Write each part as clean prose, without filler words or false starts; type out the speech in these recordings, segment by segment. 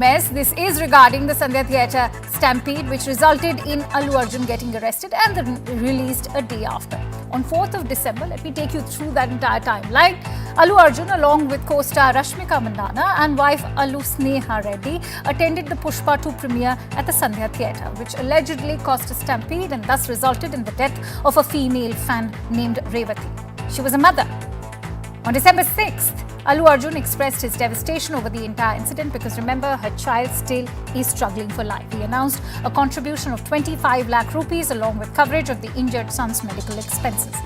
This is regarding the Sandhya Theatre stampede, which resulted in Allu Arjun getting arrested and then released a day after. On 4th of December, let me take you through that entire timeline. Allu Arjun, along with co-star Rashmika Mandanna and wife Allu Sneha Reddy, attended the Pushpa 2 premiere at the Sandhya Theatre, which allegedly caused a stampede and thus resulted in the death of a female fan named Revati. She was a mother. On December 6th, Allu Arjun expressed his devastation over the entire incident because, remember, her child still is struggling for life. He announced a contribution of 25 lakh rupees along with coverage of the injured son's medical expenses.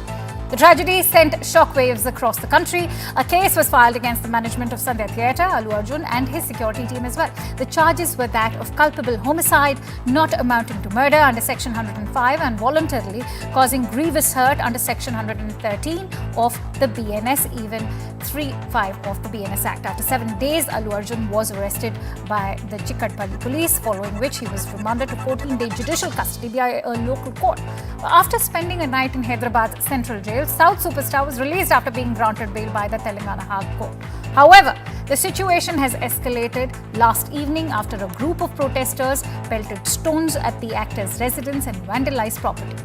The tragedy sent shockwaves across the country. A case was filed against the management of Sandhya Theatre, Allu Arjun and his security team as well. The charges were that of culpable homicide, not amounting to murder under Section 105 and voluntarily causing grievous hurt under Section 113 of the BNS, even 3(5) of the BNS Act. After 7 days, Allu Arjun was arrested by the Hyderabad Police, following which he was remanded to 14-day judicial custody by a local court. After spending a night in Hyderabad Central Jail, South superstar was released after being granted bail by the Telangana High Court. However, the situation has escalated last evening after a group of protesters pelted stones at the actor's residence and vandalized property.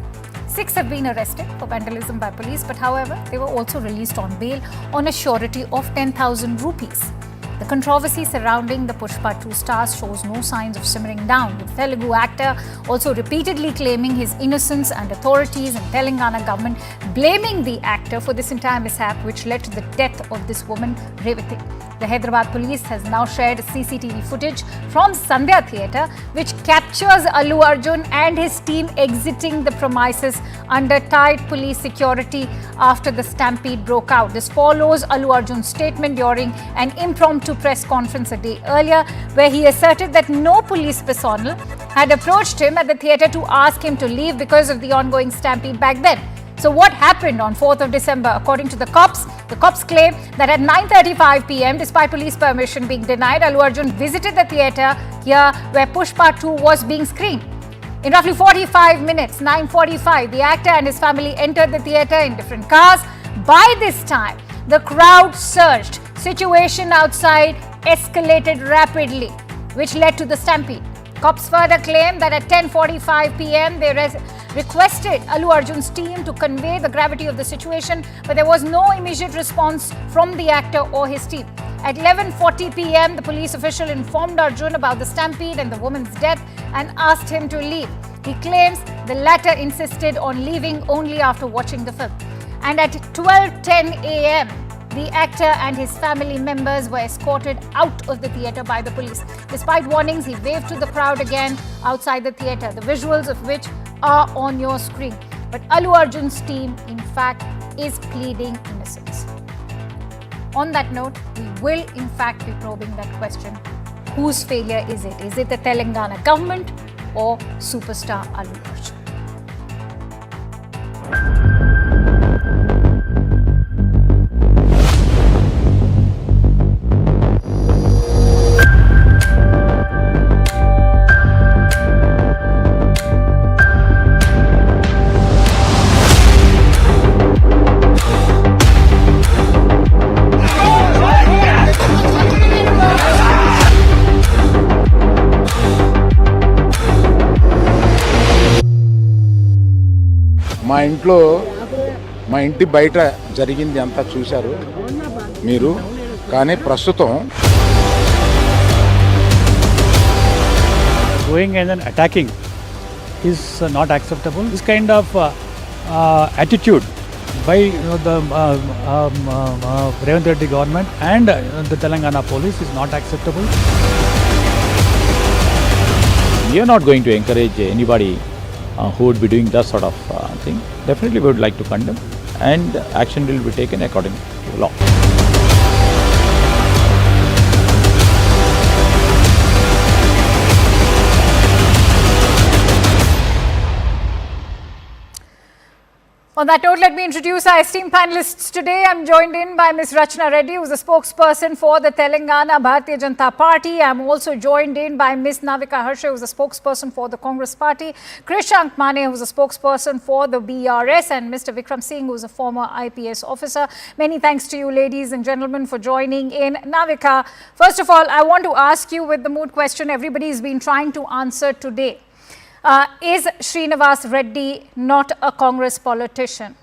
6 have been arrested for vandalism by police, but however, they were also released on bail on a surety of 10,000 rupees. The controversy surrounding the Pushpa 2 stars shows no signs of simmering down, with Telugu actor also repeatedly claiming his innocence and authorities in Telangana government blaming the actor for this entire mishap, which led to the death of this woman, Revati. The Hyderabad Police has now shared CCTV footage from Sandhya Theatre, which captures Allu Arjun and his team exiting the premises under tight police security after the stampede broke out. This follows Allu Arjun's statement during an impromptu press conference a day earlier, where he asserted that no police personnel had approached him at the theatre to ask him to leave because of the ongoing stampede back then. So what happened on 4th of December? According to the cops claim that at 9:35 p.m., despite police permission being denied, Allu Arjun visited the theatre here where Pushpa 2 was being screened. In roughly 45 minutes, 9:45, the actor and his family entered the theatre in different cars. By this time, the crowd surged. Situation outside escalated rapidly, which led to the stampede. Cops further claim that at 10:45 p.m. they requested Allu Arjun's team to convey the gravity of the situation, but there was no immediate response from the actor or his team. At 11:40 p.m., the police official informed Arjun about the stampede and the woman's death and asked him to leave. He claims the latter insisted on leaving only after watching the film. And at 12:10 a.m., the actor and his family members were escorted out of the theatre by the police. Despite warnings, he waved to the crowd again outside the theatre, the visuals of which are on your screen. But Allu Arjun's team, in fact, is pleading innocence. On that note, we will in fact be probing that question. Whose failure is it? Is it the Telangana government or superstar Allu Arjun? మా ఇంటి బయట జరిగింది అంతా చూశారు మీరు. కానీ ప్రస్తుతం going and then attacking is not acceptable. This kind of attitude by the Revant Reddy government and the Telangana police is not acceptable. We are not going to encourage anybody who would be doing that sort of thing. Definitely we would like to condemn, and action will be taken according to law. On that note, let me introduce our esteemed panelists today. I'm joined in by Ms. Rachna Reddy, who's a spokesperson for the Telangana Bharatiya Janata Party. I'm also joined in by Ms. Navika Harsha, who's a spokesperson for the Congress Party, Krishank Mane, who's a spokesperson for the BRS, and Mr. Vikram Singh, who's a former IPS officer. Many thanks to you, ladies and gentlemen, for joining in. Navika, first of all, I want to ask you with the mood question everybody's been trying to answer today. Is Srinivas Reddy not a Congress politician?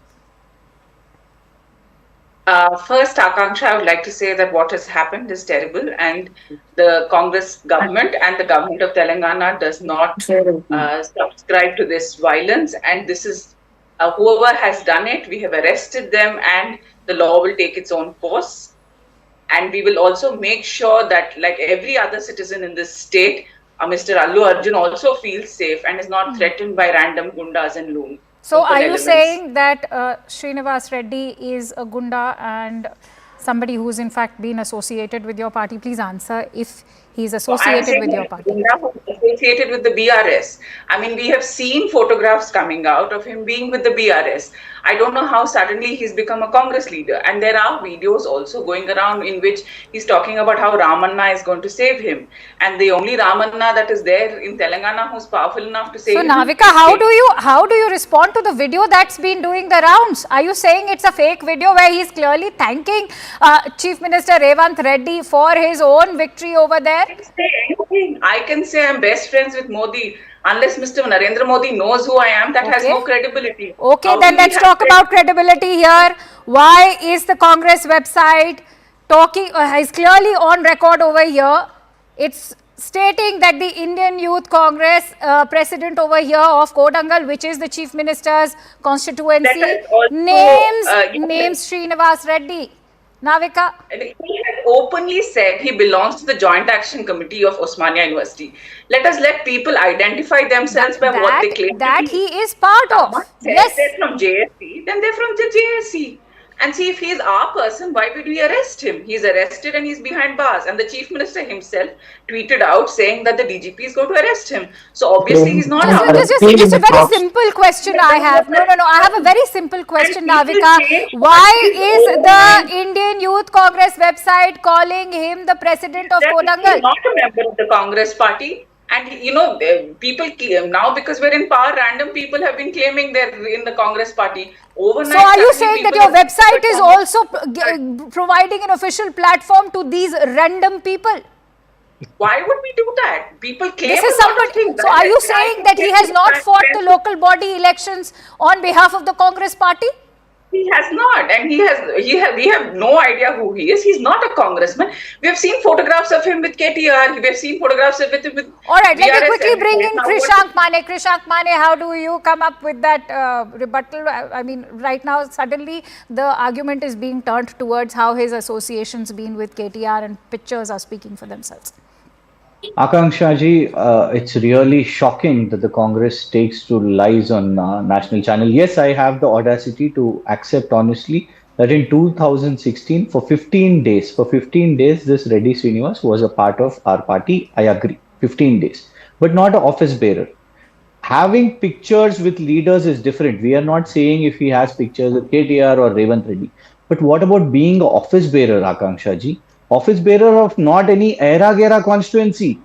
First, Akanksha, I would like to say that what has happened is terrible, and the Congress government and the government of Telangana does not subscribe to this violence. And this is whoever has done it, we have arrested them, and the law will take its own course. And we will also make sure that, like every other citizen in this state, Mr. Allu Arjun also feels safe and is not threatened by random gundas and loons. So are you saying that Srinivas Reddy is a gunda and somebody who's in fact been associated with your party? Please answer if he's associated with your party. Associated with the BRS. I mean, we have seen photographs coming out of him being with the BRS. I don't know how suddenly he's become a Congress leader. And there are videos also going around in which he's talking about how Ramanna is going to save him. And the only Ramanna that is there in Telangana who's powerful enough to save him. So Navika, how do you respond to the video that's been doing the rounds? Are you saying it's a fake video where he's clearly thanking Chief Minister Revanth Reddy for his own victory over there? I can say I'm best friends with Modi. Unless Mr. Narendra Modi knows who I am, that has no credibility. Okay, then let's talk about credibility here. Why is the Congress website talking, is clearly on record over here? It's stating that the Indian Youth Congress president over here of Kodangal, which is the Chief Minister's constituency, names Srinivas Reddy. Navika? He has openly said he belongs to the Joint Action Committee of Osmania University. Let us let people identify themselves by what they claim that to be. He is part of. Yes. If they're from JSC, then they're from the JSC. And see, if he's our person, why would we arrest him? He's arrested and he's behind bars. And the Chief Minister himself tweeted out saying that the DGP is going to arrest him. So obviously he's not our person. Just a very simple question I have. No. I have a very simple question, Navika. Why is the Indian Youth Congress website calling him the president of Kodangal? He's not a member of the Congress party. And you know, people now, because we're in power, random people have been claiming they're in the Congress party. Overnight, so are you saying that your website is also providing an official platform to these random people? Why would we do that? People claim this is somebody. So are you saying that he has not fought the local body elections on behalf of the Congress party? He has not, and we have no idea who he is. He's not a congressman. We have seen photographs of him with KTR. We have seen photographs of him with all right, let me quickly bring in Krishank Mane. Krishank Mane, how do you come up with that rebuttal? I mean, right now, suddenly the argument is being turned towards how his associations been with KTR and pictures are speaking for themselves. Akanksha ji, it's really shocking that the Congress takes to lies on national channel. Yes, I have the audacity to accept honestly that in 2016, for 15 days, this Reddy Srinivas was a part of our party. I agree, 15 days, but not an office bearer. Having pictures with leaders is different. We are not saying if he has pictures with KTR or Revanth Reddy. But what about being an office bearer, Akanksha ji? Office bearer of not any era-gera constituency,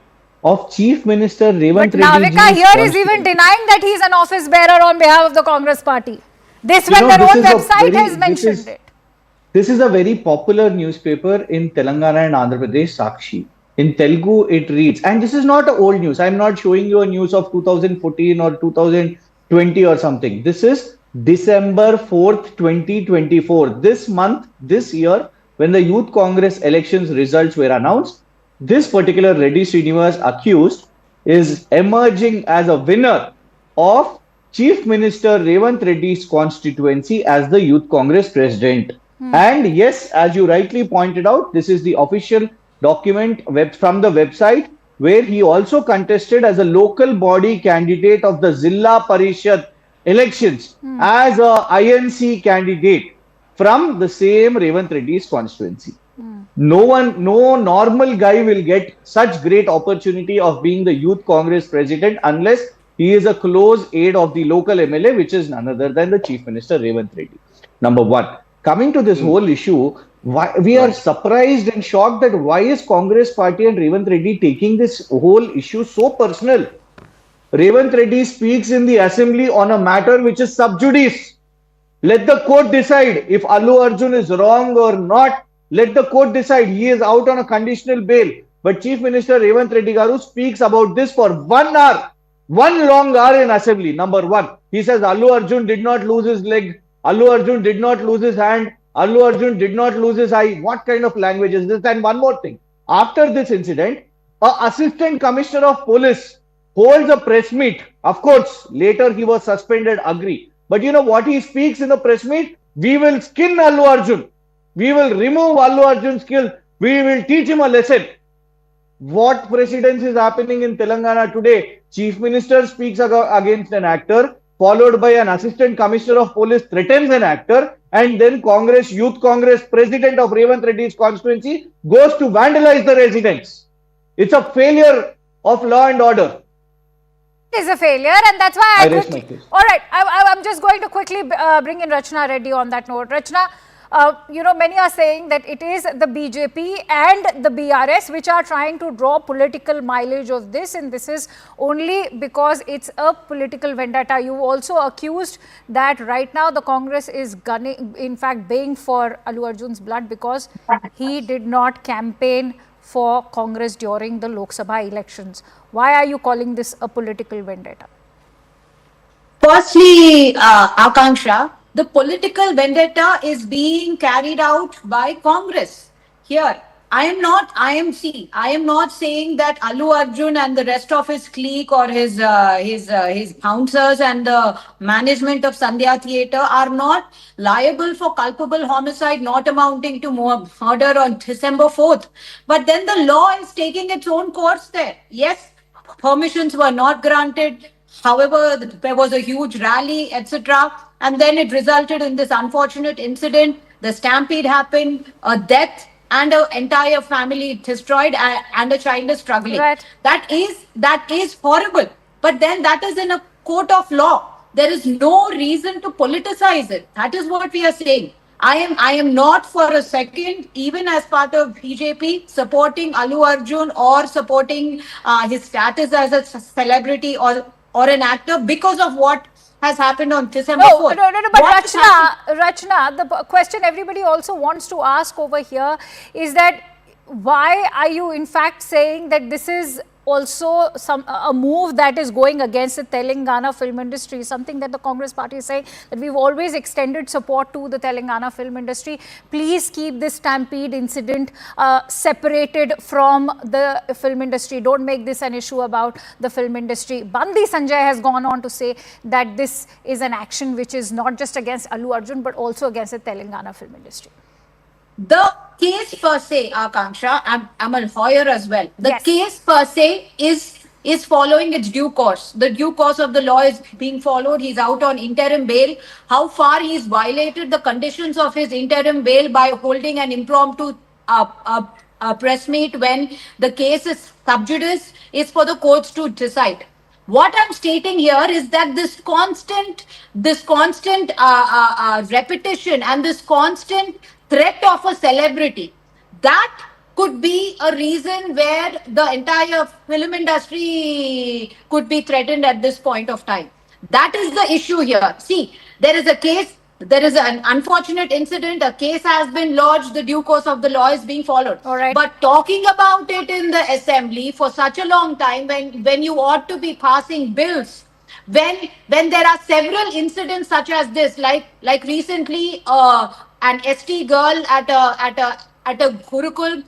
of Chief Minister Revanth Reddy. But Navika here is even denying that he is an office bearer on behalf of the Congress party. This when their own website has mentioned it. This is a very popular newspaper in Telangana and Andhra Pradesh, Sakshi. In Telugu, it reads, and this is not old news. I am not showing you a news of 2014 or 2020 or something. This is December 4th, 2024. This month, this year, when the Youth Congress elections results were announced, this particular Reddy Srinivas accused is emerging as a winner of Chief Minister Revanth Reddy's constituency as the Youth Congress president. And yes, as you rightly pointed out, this is the official document from the website where he also contested as a local body candidate of the Zilla Parishad elections as a INC candidate from the same Revanth Reddy's constituency. No normal guy will get such great opportunity of being the Youth Congress president unless He is a close aide of the local MLA, which is none other than the Chief Minister Revanth Reddy. Number one. Coming to this whole issue, why we are surprised and shocked that why is Congress party and Revanth Reddy taking this whole issue so personal? Revanth Reddy speaks in the assembly on a matter which is sub judice. Let the court decide if Allu Arjun is wrong or not. Let the court decide. He is out on a conditional bail. But Chief Minister Revanth Reddy Garu speaks about this for 1 hour. 1 long hour in assembly. Number one, he says Allu Arjun did not lose his leg. Allu Arjun did not lose his hand. Allu Arjun did not lose his eye. What kind of language is this? And one more thing. After this incident, a assistant commissioner of police holds a press meet. Of course, later he was suspended, agree. But you know what he speaks in the press meet? We will skin Allu Arjun. We will remove Allu Arjun's skill. We will teach him a lesson. What precedence is happening in Telangana today? Chief Minister speaks against an actor, followed by an assistant commissioner of police threatens an actor, and then Congress, Youth Congress, president of Revanth Reddy's constituency goes to vandalize the residence. It's a failure of law and order. Is a failure, and that's why I quickly, all right, I'm just going to quickly bring in Rachna Reddy on that note. Rachna, many are saying that it is the BJP and the BRS which are trying to draw political mileage of this, and this is only because it's a political vendetta. You also accused that right now the Congress is gunning, in fact, baying for Allu Arjun's blood because he did not campaign for Congress during the Lok Sabha elections. Why are you calling this a political vendetta? Firstly, Akanksha, the political vendetta is being carried out by Congress. Here, I am not saying that Allu Arjun and the rest of his clique or his bouncers and the management of Sandhya Theatre are not liable for culpable homicide not amounting to murder on December 4th. But then the law is taking its own course there. Yes, permissions were not granted. However, there was a huge rally, etc. And then it resulted in this unfortunate incident. The stampede happened, a death, and an entire family destroyed, and a child is struggling. Right. That is horrible. But then that is in a court of law. There is no reason to politicize it. That is what we are saying. I am not for a second, even as part of BJP, supporting Allu Arjun or supporting his status as a celebrity or an actor because of what has happened on December 4th. No, but Rachna, the question everybody also wants to ask over here is that why are you in fact saying that this is also a move that is going against the Telangana film industry, something that the Congress party is saying that we've always extended support to the Telangana film industry. Please keep this stampede incident separated from the film industry. Don't make this an issue about the film industry. Bandi Sanjay has gone on to say that this is an action which is not just against Allu Arjun but also against the Telangana film industry. The case per se, Akanksha, I'm a lawyer as well. The case per se is following its due course. The due course of the law is being followed. He's out on interim bail. How far he's violated the conditions of his interim bail by holding an impromptu press meet when the case is sub judice is for the courts to decide. What I'm stating here is that this constant repetition and this constant threat of a celebrity, that could be a reason where the entire film industry could be threatened at this point of time. That is the issue here. See, there is a case, there is an unfortunate incident, a case has been lodged, the due course of the law is being followed. All right. But talking about it in the assembly for such a long time when you ought to be passing bills, when there are several incidents such as this, like recently an ST girl at a Gurukul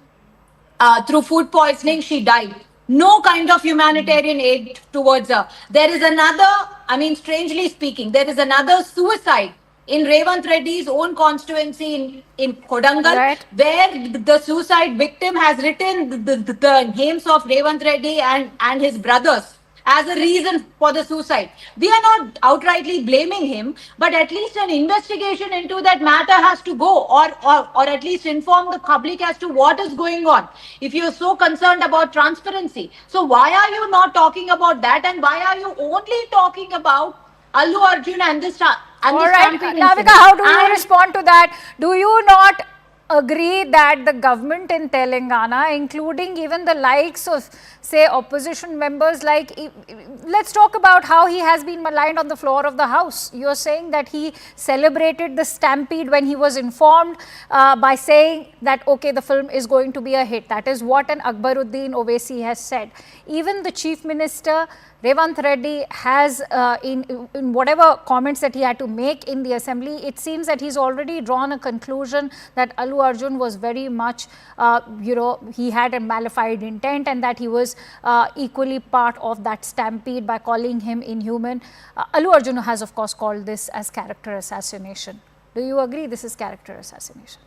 through food poisoning, she died. No kind of humanitarian aid towards her. There is another, strangely speaking, there is another suicide in Revanth Reddy's own constituency in Kodangal, right, where the suicide victim has written the names of Revanth Reddy and his brothers. as a reason for the suicide. We are not outrightly blaming him, but at least an investigation into that matter has to go, or at least inform the public as to what is going on. If you are so concerned about transparency, so why are you not talking about that, and why are you only talking about Allu Arjun and this and All the right, stamping Navika, incident? how do you And respond to that? Do you not agree that the government in Telangana, including even the likes of, say, opposition members, like, let's talk about how he has been maligned on the floor of the House. You're saying that he celebrated the stampede when he was informed by saying that, okay, the film is going to be a hit. That is what an Akbaruddin Owaisi has said. Even the Chief Minister, Revanth Reddy, has in whatever comments that he had to make in the assembly, it seems that he's already drawn a conclusion that Allu Arjun was very much, he had a malified intent, and that he was equally part of that stampede by calling him inhuman. Allu Arjun has, of course, called this as character assassination. Do you agree this is character assassination?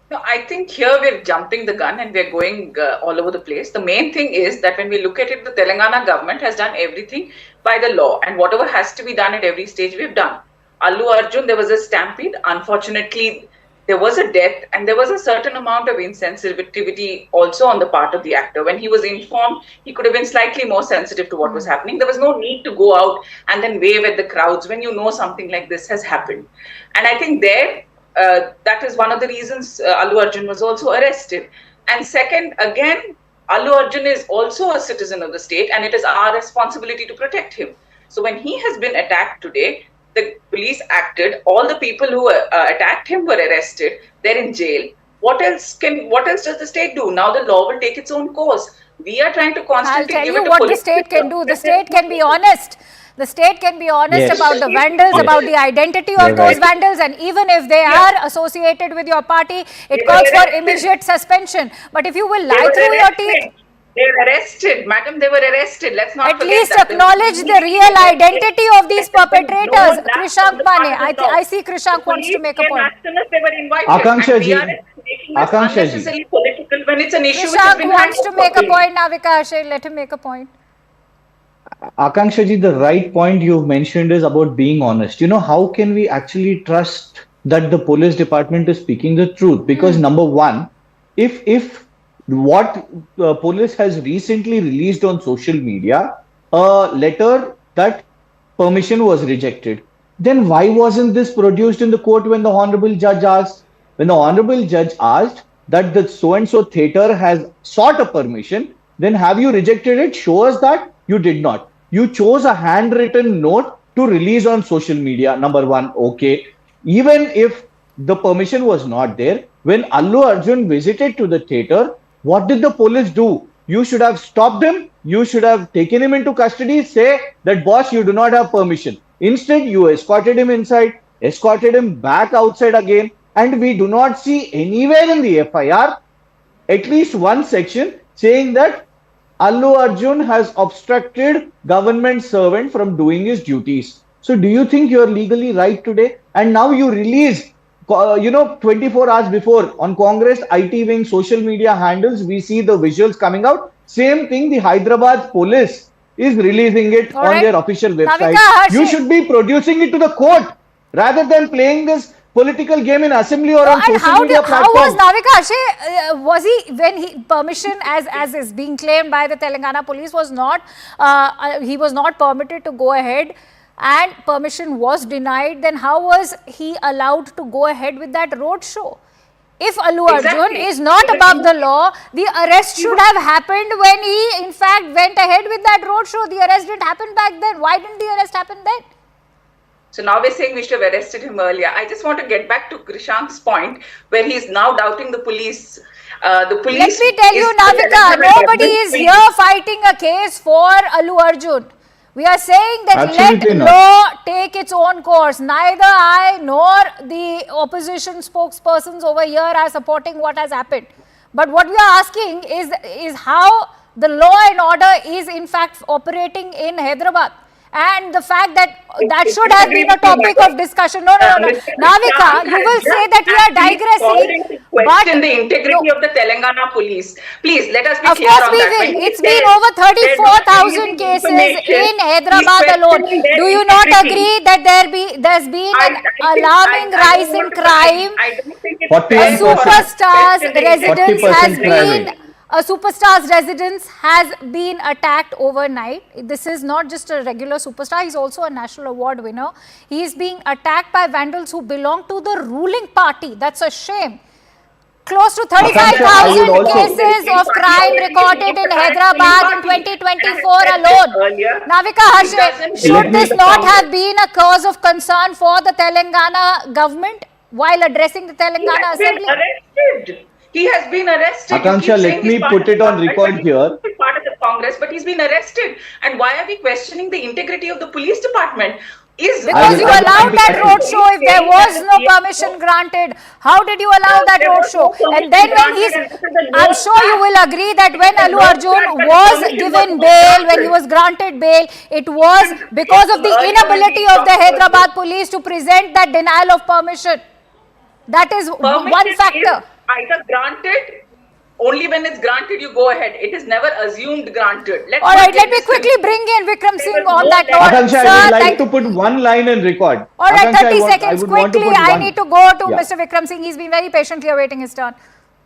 No, I think here we're jumping the gun and we're going all over the place. The main thing is that when we look at it, the Telangana government has done everything by the law, and whatever has to be done at every stage, we've done. Allu Arjun, there was a stampede. Unfortunately, there was a death, and there was a certain amount of insensitivity also on the part of the actor. When he was informed, he could have been slightly more sensitive to what was happening. There was no need to go out and then wave at the crowds when you know something like this has happened. And I think that is one of the reasons Allu Arjun was also arrested. And second, again, Allu Arjun is also a citizen of the state, and it is our responsibility to protect him. So when he has been attacked today, the police acted. All the people who attacked him were arrested. They're in jail. What else does the state do? Now the law will take its own course. We are trying to constantly I'll tell give you it a what the state can do. The state can be honest. The state can be honest Yes. about the vandals, about the identity of You're those right. vandals, and even if they are associated with your party, it calls for immediate suspension. But if you will lie through your teeth, They were arrested, madam. They were arrested. Let's not at forget least that. acknowledge the real identity of these perpetrators. No lapse Krishank on the part Mane, of the law. I see Krishank The wants to police make a came point. as soon as they were invited. Akanksha And ji. we are making this Akanksha ji. unnecessarily political when it's an issue which has Krishank been wants to handled make a properly. point. Navika Ashay, let him make a point. Akanksha ji, the right point you've mentioned is about being honest. How can we actually trust that the police department is speaking the truth? Because number one, if what police has recently released on social media, a letter that permission was rejected, then why wasn't this produced in the court when the honorable judge asked? When the honorable judge asked that the so-and-so theatre has sought a permission, then have you rejected it? Show us that. You did not. You chose a handwritten note to release on social media. Number one, okay. Even if the permission was not there, when Allu Arjun visited to the theatre, what did the police do? You should have stopped him. You should have taken him into custody. Say that, boss, you do not have permission. Instead, you escorted him inside, escorted him back outside again. And we do not see anywhere in the FIR at least one section saying that Allu Arjun has obstructed government servant from doing his duties. So do you think you're legally right today? And now you release, 24 hours before on Congress IT wing social media handles, we see the visuals coming out. Same thing, the Hyderabad Police is releasing it All on right. their official website. Navika, You Harshit. should be producing it to the court rather than playing this political game in assembly or on And social media how was platforms. Navika Ashay, was he, when he permission, as is being claimed by the Telangana police, was not, he was not permitted to go ahead and permission was denied, then how was he allowed to go ahead with that road show? If Allu Arjun Exactly. is not above the law, the arrest should have happened when he in fact went ahead with that road show. The arrest didn't happen back then. Why didn't the arrest happen then? So now we're saying we should have arrested him earlier. I just want to get back to Krishank's point where he's now doubting the police. The police. Let me tell you, is- Navika, nobody is here fighting a case for Allu Arjun. We are saying that Absolutely let not. law take its own course. Neither I nor the opposition spokespersons over here are supporting what has happened. But what we are asking is how the law and order is in fact operating in Hyderabad. And the fact that should have been a topic of discussion. No. Navika, you will say that we are digressing. Question the integrity of the Telangana police. Please, let us be Of clear course on we that. will. When he It's been says- over 34,000 cases in Hyderabad alone. Do you not agree that there's been an alarming rise in crime? I don't think it's 41%. fair for us to question the integrity. A superstar's residence has been attacked overnight. This is not just a regular superstar, he's also a national award winner. He is being attacked by vandals who belong to the ruling party. That's a shame. Close to 35,000 cases of crime recorded in Hyderabad in 2024 alone. Navika Harshe, should this not have been a cause of concern for the Telangana government while addressing the Telangana Assembly? He has been arrested. Akanksha, let me put it on record here. He's part of the Congress, but he's been arrested. And why are we questioning the integrity of the police department? Because you allowed that roadshow if there was no permission granted. How did you allow that roadshow? And then I'm sure you will agree that when Allu Arjun was given bail, when he was granted bail, it was because of the inability of the Hyderabad police to present that denial of permission. That is one factor. Either granted, only when it's granted you go ahead. It is never assumed granted. All right, let me quickly bring in Vikram Singh on that note. Akanksha, I would like to put one line in record. All right, Akanksha, 30 seconds quickly. I need to go to Mr. Vikram Singh. He's been very patiently awaiting his turn.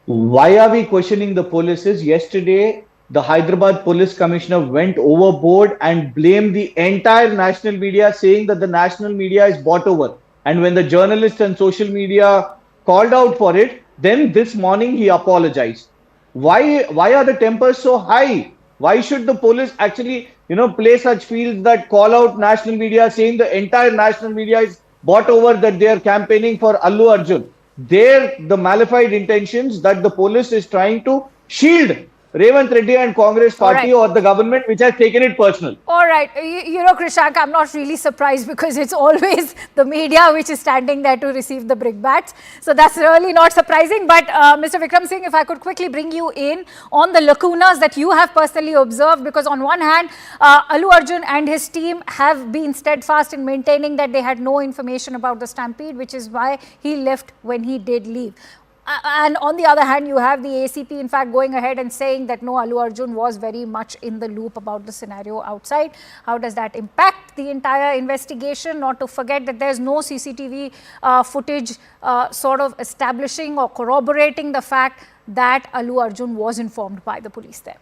Why are we questioning the policies? Yesterday, the Hyderabad Police Commissioner went overboard and blamed the entire national media, saying that the national media is bought over. And when the journalists and social media called out for it, then this morning he apologized. Why are the tempers so high? Why should the police actually, play such fields that call out national media, saying the entire national media is bought over, that they are campaigning for Allu Arjun? The malified intentions that the police is trying to shield Revanth Reddy and Congress party or the government, which has taken it personal. All right. Krishank, I'm not really surprised because it's always the media which is standing there to receive the brickbats. So that's really not surprising. But Mr. Vikram Singh, if I could quickly bring you in on the lacunas that you have personally observed, because on one hand, Allu Arjun and his team have been steadfast in maintaining that they had no information about the stampede, which is why he left when he did leave. And on the other hand, you have the ACP, in fact, going ahead and saying that no, Allu Arjun was very much in the loop about the scenario outside. How does that impact the entire investigation? Not to forget that there's no CCTV footage sort of establishing or corroborating the fact that Allu Arjun was informed by the police there.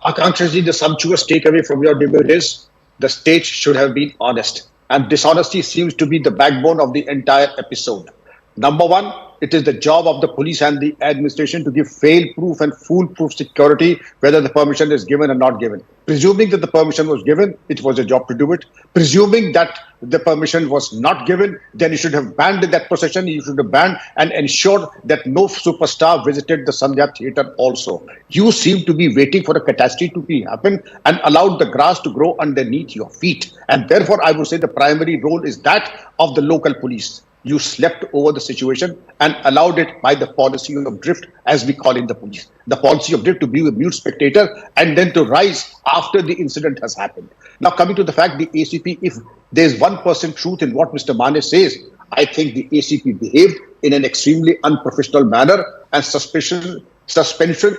Akanksha ji, the sumptuous takeaway from your debate is the state should have been honest. And dishonesty seems to be the backbone of the entire episode. Number one, it is the job of the police and the administration to give fail-proof and foolproof security, whether the permission is given or not given. Presuming that the permission was given, it was a job to do it. Presuming that the permission was not given, then you should have banned that procession. You should have banned and ensured that no superstar visited the Sandhya Theatre also. You seem to be waiting for a catastrophe to happen and allowed the grass to grow underneath your feet. And therefore, I would say the primary role is that of the local police. You slept over the situation and allowed it by the policy of drift, as we call in the police. The policy of drift to be a mute spectator and then to rise after the incident has happened. Now, coming to the fact, the ACP, if there's 1% truth in what Mr. Mane says, I think the ACP behaved in an extremely unprofessional manner, and suspension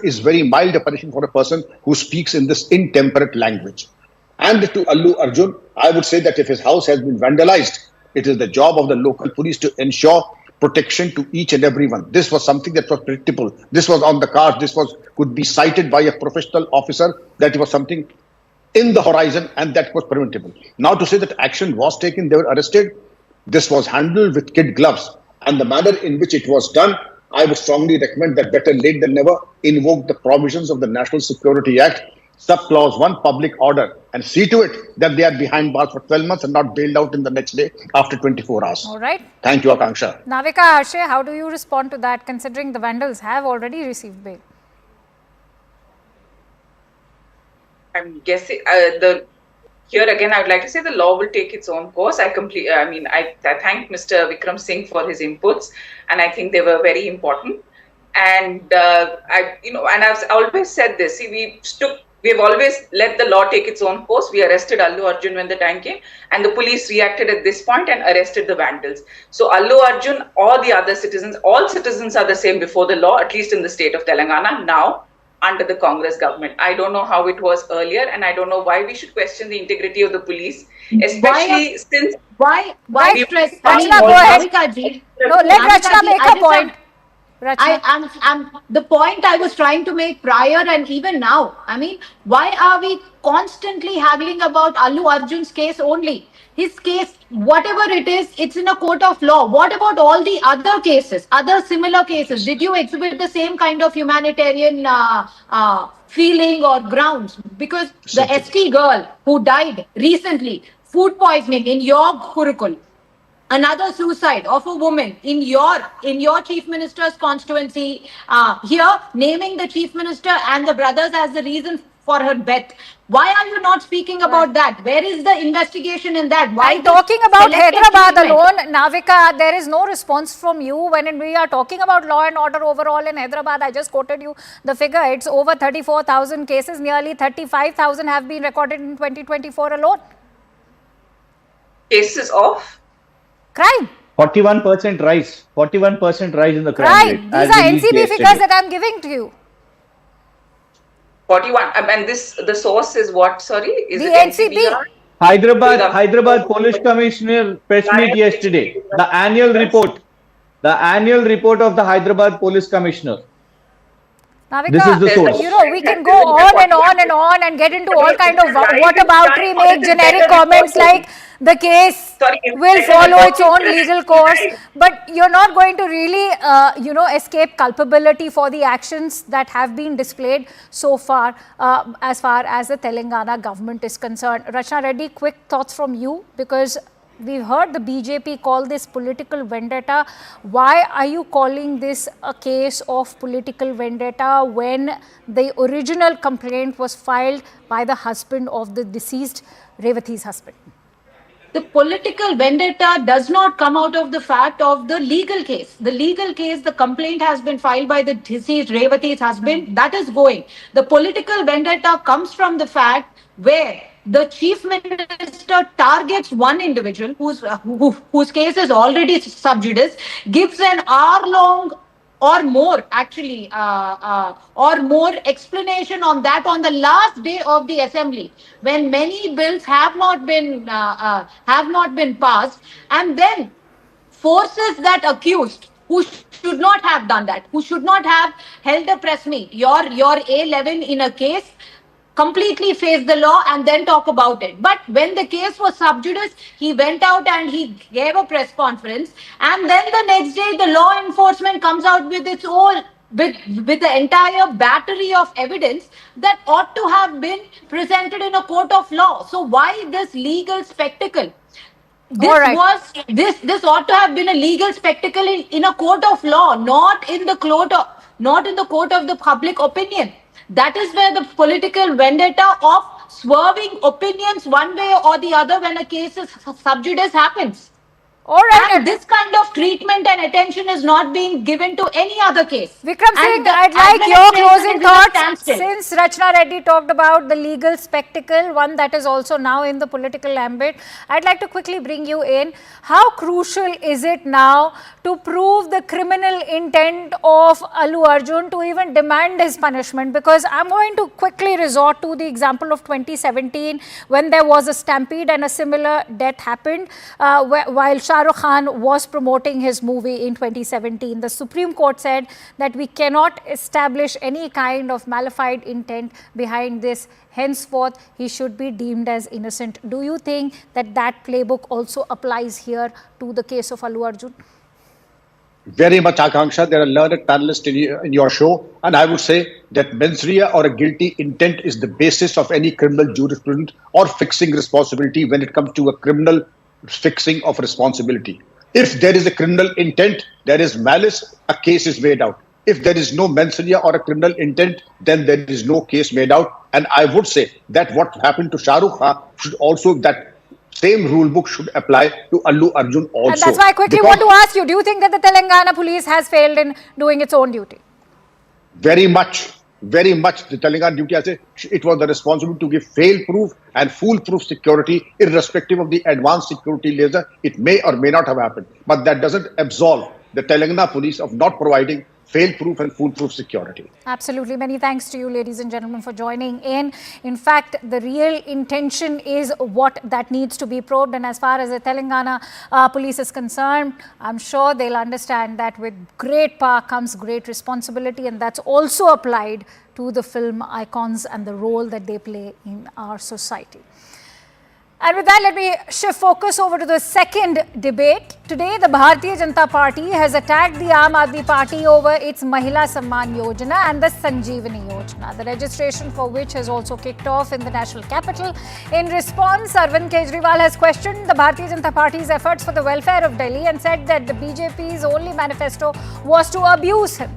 is very mild a punishment for a person who speaks in this intemperate language. And to Allu Arjun, I would say that if his house has been vandalized, it is the job of the local police to ensure protection to each and everyone. This was something that was predictable. This was on the cards. This could be cited by a professional officer that it was something in the horizon and that was preventable. Now to say that action was taken, they were arrested, this was handled with kid gloves. And the manner in which it was done, I would strongly recommend that better late than never, invoke the provisions of the National Security Act, Sub-Clause 1, public order, and see to it that they are behind bars for 12 months and not bailed out in the next day after 24 hours. All right. Thank you, Akanksha. Navika Harshe, how do you respond to that, considering the vandals have already received bail? I'm guessing here again, I would like to say the law will take its own course. I thank Mr. Vikram Singh for his inputs, and I think they were very important. And I've always said this. See, we've always let the law take its own course. We arrested Allu Arjun when the time came, and the police reacted at this point and arrested the vandals. So Allu Arjun or the other citizens, all citizens are the same before the law, at least in the state of Telangana now, under the Congress government. I don't know how it was earlier, and I don't know why we should question the integrity of the police, especially since why Right. stress? Rachna, go ahead. Bhavika ji, No, let Bhavika Rachna ji, make I her just point. have- Rachna. I'm the point I was trying to make prior and even now. I mean, why are we constantly haggling about Allu Arjun's case only? His case, whatever it is, it's in a court of law. What about all the other cases, other similar cases? Did you exhibit the same kind of humanitarian feeling or grounds? Because the ST girl who died recently, food poisoning in your Gurukul, another suicide of a woman in your chief minister's constituency, here naming the chief minister and the brothers as the reason for her death. Why are you not speaking about that? Where is the investigation in that? Why And talking about selective Hyderabad treatment? alone, Navika, there is no response from you when we are talking about law and order overall in Hyderabad. I just quoted you the figure. It's over 34,000 cases. Nearly 35,000 have been recorded in 2024 alone. cases of Crime. 41% rise. 41% rise in the crime Crime. rate. These as are released NCB yesterday. figures that I'm giving to you. 41, and the source is what? Sorry, is The it NCB? NCBR? Hyderabad Police Commissioner press meet yesterday. The annual report of the Hyderabad Police Commissioner. Navika, This is the source. you know, we can go on and on and on and get into all kind of whataboutery, make generic comments like the case will follow its own legal course, but you're not going to really, escape culpability for the actions that have been displayed so far as the Telangana government is concerned. Rachna Reddy, quick thoughts from you, because we've heard the BJP call this political vendetta. Why are you calling this a case of political vendetta when the original complaint was filed by the husband of the deceased, Revati's husband? The political vendetta does not come out of the fact of the legal case. The legal case, the complaint has been filed by the deceased Revati's husband. That is going. The political vendetta comes from the fact where the chief minister targets one individual whose case is already sub judice, gives an hour-long or more actually or more explanation on that on the last day of the assembly, when many bills have not been passed, and then forces that accused who should not have done that, who should not have held a press meet, your A11 in a case, completely face the law and then talk about it. But when the case was sub judice, he went out and he gave a press conference, and then the next day the law enforcement comes out with its own with the entire battery of evidence that ought to have been presented in a court of law. So why this legal spectacle? This ought to have been a legal spectacle in a court of law, not in the court of the public opinion. That is where the political vendetta of swerving opinions one way or the other when a case is sub judice happens. All right. And this kind of treatment and attention is not being given to any other case. Vikram Singh, I'd like your closing thoughts. Since Rachna Reddy talked about the legal spectacle, one that is also now in the political ambit, I'd like to quickly bring you in. How crucial is it now to prove the criminal intent of Allu Arjun to even demand his punishment? Because I'm going to quickly resort to the example of 2017 when there was a stampede and a similar death happened while Shah Rukh Khan was promoting his movie in 2017. The Supreme Court said that we cannot establish any kind of malified intent behind this. Henceforth, he should be deemed as innocent. Do you think that that playbook also applies here to the case of Allu Arjun? Very much, Akanksha. There are learned panelists in your show, and I would say that mens rea or a guilty intent is the basis of any criminal jurisprudence or fixing responsibility when it comes to a criminal fixing of responsibility. If there is a criminal intent, there is malice, a case is made out. If there is no mens rea or a criminal intent, then there is no case made out. And I would say that what happened to Shah Rukh Khan should also, that same rule book should apply to Allu Arjun also. And that's why I quickly want to ask you, do you think that the Telangana police has failed in doing its own duty? Very much. The Telangana duty, I say, it was the responsibility to give fail-proof and foolproof security, irrespective of the advanced security laser. It may or may not have happened. But that doesn't absolve the Telangana police of not providing fail-proof and foolproof security. Absolutely. Many thanks to you, ladies and gentlemen, for joining in. In fact, the real intention is what that needs to be probed. And as far as the Telangana police is concerned, I'm sure they'll understand that with great power comes great responsibility. And that's also applied to the film icons and the role that they play in our society. And with that, let me shift focus over to the second debate. Today, the Bharatiya Janata Party has attacked the Aam Aadmi Party over its Mahila Samman Yojana and the Sanjeevani Yojana, the registration for which has also kicked off in the national capital. In response, Arvind Kejriwal has questioned the Bharatiya Janata Party's efforts for the welfare of Delhi and said that the BJP's only manifesto was to abuse him.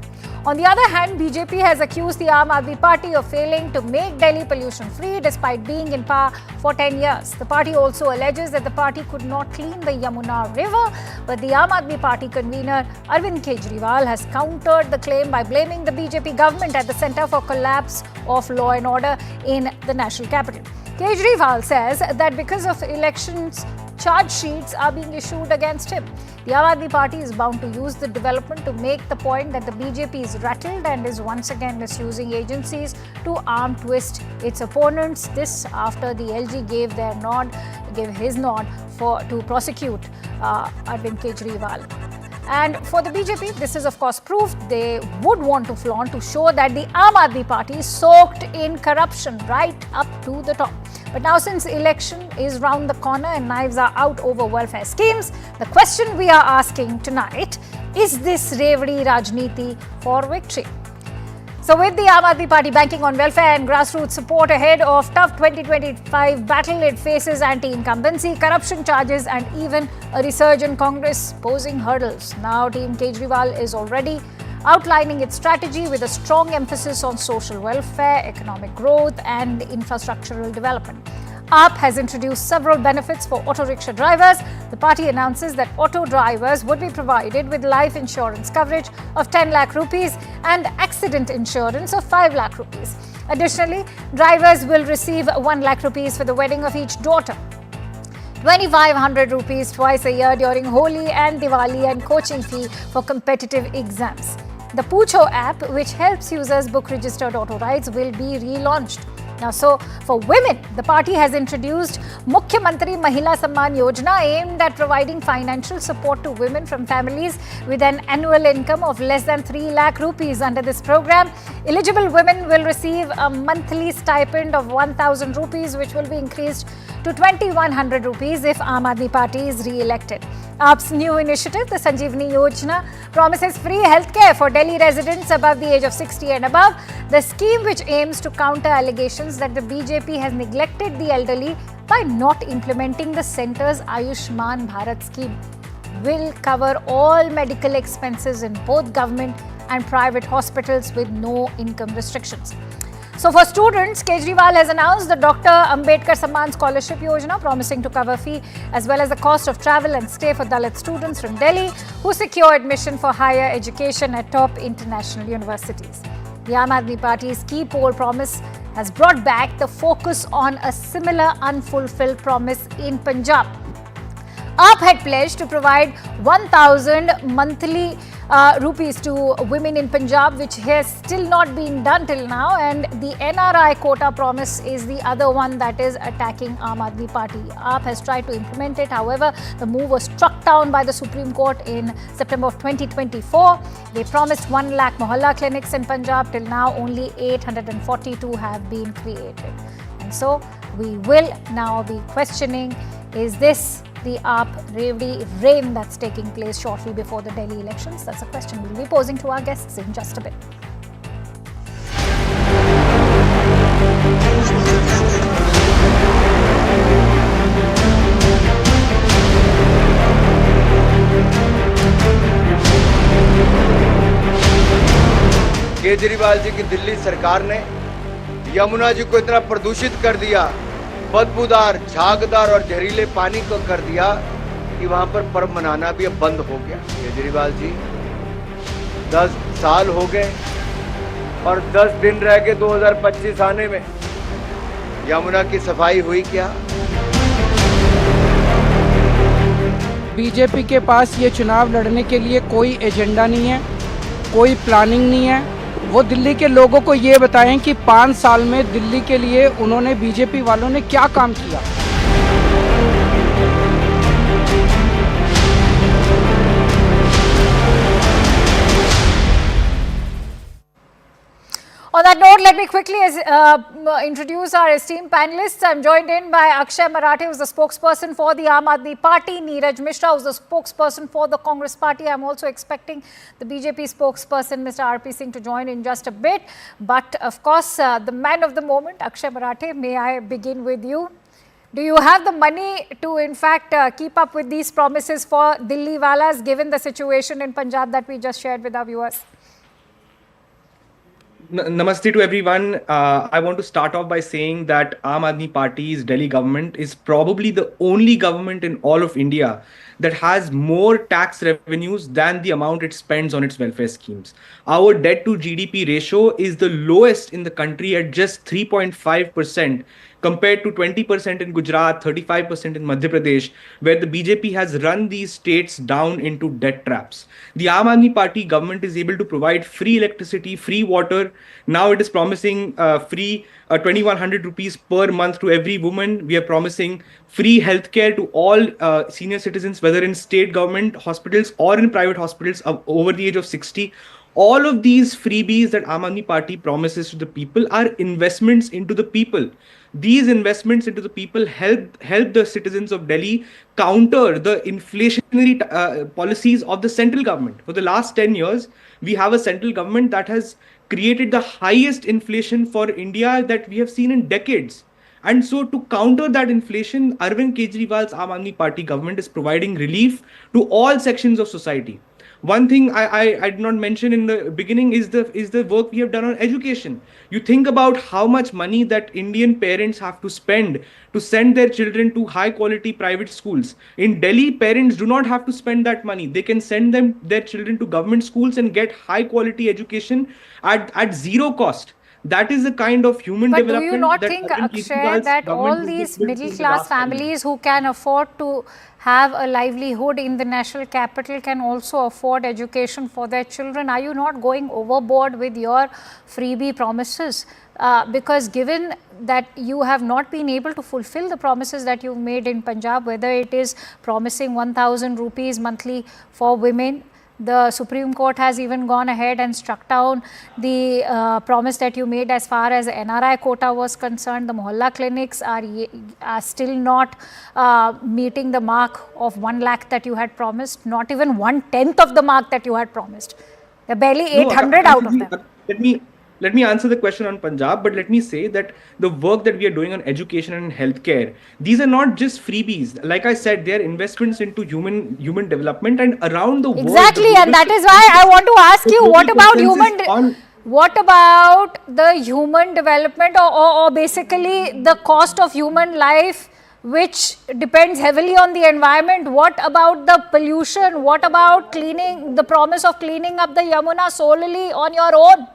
On the other hand, BJP has accused the Aam Aadmi Party of failing to make Delhi pollution-free despite being in power for 10 years. The party also alleges that the party could not clean the Yamuna River, but the Aam Aadmi Party convener Arvind Kejriwal has countered the claim by blaming the BJP government at the centre for collapse of law and order in the national capital. Kejriwal says that because of elections, charge sheets are being issued against him. The Aam Aadmi Party is bound to use the development to make the point that the BJP is rattled and is once again misusing agencies to arm twist its opponents. This after the LG gave his nod to prosecute Arvind Kejriwal. And for the BJP, this is of course proof they would want to flaunt to show that the Aam Aadmi Party is soaked in corruption right up to the top. But now, since election is round the corner and knives are out over welfare schemes, the question we are asking tonight is this Revdi Rajniti for victory? So with the Aam Aadmi Party banking on welfare and grassroots support ahead of tough 2025 battle, it faces anti-incumbency, corruption charges and even a resurgent Congress posing hurdles. Now Team Kejriwal is already outlining its strategy with a strong emphasis on social welfare, economic growth and infrastructural development. AAP has introduced several benefits for auto rickshaw drivers. The party announces that auto drivers would be provided with life insurance coverage of 10 lakh rupees and accident insurance of 5 lakh rupees. Additionally, drivers will receive 1 lakh rupees for the wedding of each daughter, 2,500 rupees twice a year during Holi and Diwali, and coaching fee for competitive exams. The Pucho app, which helps users book registered auto rides, will be relaunched. Now, so for women, the party has introduced Mukhyamantri Mahila Samman Yojana aimed at providing financial support to women from families with an annual income of less than 3 lakh rupees. Under this program, eligible women will receive a monthly stipend of 1,000 rupees, which will be increased to 2,100 rupees if Aam Aadmi Party is re-elected. AAP's new initiative, the Sanjeevani Yojana, promises free healthcare for Delhi residents above the age of 60 and above. The scheme, which aims to counter allegations that the BJP has neglected the elderly by not implementing the centre's Ayushman Bharat scheme, will cover all medical expenses in both government and private hospitals with no income restrictions. So for students, Kejriwal has announced the Dr. Ambedkar Samman Scholarship Yojana, promising to cover fee as well as the cost of travel and stay for Dalit students from Delhi who secure admission for higher education at top international universities. The Aam Aadmi Party's key poll promise has brought back the focus on a similar unfulfilled promise in Punjab. AAP had pledged to provide 1,000 monthly rupees to women in Punjab, which has still not been done till now, and the NRI quota promise is the other one that is attacking Aam Aadmi Party. AAP has tried to implement it, however, the move was struck down by the Supreme Court in September of 2024. They promised 1 lakh Mohalla clinics in Punjab. Till now, only 842 have been created. And so, we will now be questioning, is this the AAP Revdi reign that's taking place shortly before the Delhi elections? That's a question we'll be posing to our guests in just a bit. Kejriwal ji की दिल्ली सरकार ने यमुना जी को इतना प्रदूषित कर दिया, बदबूदार, झागदार और जहरीले पानी को कर दिया कि वहां पर पर्व मनाना भी अब बंद हो गया। केजरीवाल जी 10 साल हो गए और 10 दिन रह गए 2025 आने में। यमुना की सफाई हुई क्या? बीजेपी के पास ये चुनाव लड़ने के लिए कोई एजेंडा नहीं है। कोई प्लानिंग नहीं है। वो दिल्ली के लोगों को ये बताएं कि 5 साल में दिल्ली के लिए उन्होंने बीजेपी वालों ने क्या काम किया। On that note, let me quickly introduce our esteemed panelists. I'm joined in by Akshay Marathe, who's the spokesperson for the Aam Aadmi Party, Neeraj Mishra, who's the spokesperson for the Congress Party. I'm also expecting the BJP spokesperson, Mr. RP Singh, to join in just a bit. But of course, the man of the moment, Akshay Marathe, may I begin with you? Do you have the money to, in fact, keep up with these promises for Delhi Walas, given the situation in Punjab that we just shared with our viewers? Namaste to everyone. I want to start off by saying that Aam Aadmi Party's Delhi government is probably the only government in all of India that has more tax revenues than the amount it spends on its welfare schemes. Our debt to GDP ratio is the lowest in the country at just 3.5%, compared to 20% in Gujarat, 35% in Madhya Pradesh, where the BJP has run these states down into debt traps. The Aam Aadmi Party government is able to provide free electricity, free water. Now it is promising free 2,100 rupees per month to every woman. We are promising free healthcare to all senior citizens, whether in state government hospitals or in private hospitals over the age of 60. All of these freebies that Aam Aadmi Party promises to the people are investments into the people. These investments into the people help the citizens of Delhi counter the inflationary policies of the central government. For the last 10 years, we have a central government that has created the highest inflation for India that we have seen in decades. And so to counter that inflation, Arvind Kejriwal's Aam Aadmi Party government is providing relief to all sections of society. One thing I did not mention in the beginning is the work we have done on education. You think about how much money that Indian parents have to spend to send their children to high quality private schools. In Delhi, parents do not have to spend that money. They can send their children to government schools and get high quality education at zero cost. That is the kind of human development. But do you not think, Akshay, that all these middle class families who can afford to have a livelihood in the national capital can also afford education for their children? Are you not going overboard with your freebie promises? Because given that you have not been able to fulfill the promises that you've made in Punjab, whether it is promising 1,000 rupees monthly for women, the Supreme Court has even gone ahead and struck down the promise that you made as far as NRI quota was concerned. The Mohalla clinics are still not meeting the mark of 1 lakh that you had promised, not even 1/10 of the mark that you had promised. They're barely 800 out of them. Let me answer the question on Punjab, but let me say that the work that we are doing on education and healthcare, these are not just freebies. Like I said, they are investments into human development and around the world. Exactly, and that is why I want to ask you, what about the human development or basically the cost of human life, which depends heavily on the environment? What about the pollution? What about the promise of cleaning up the Yamuna solely on your own?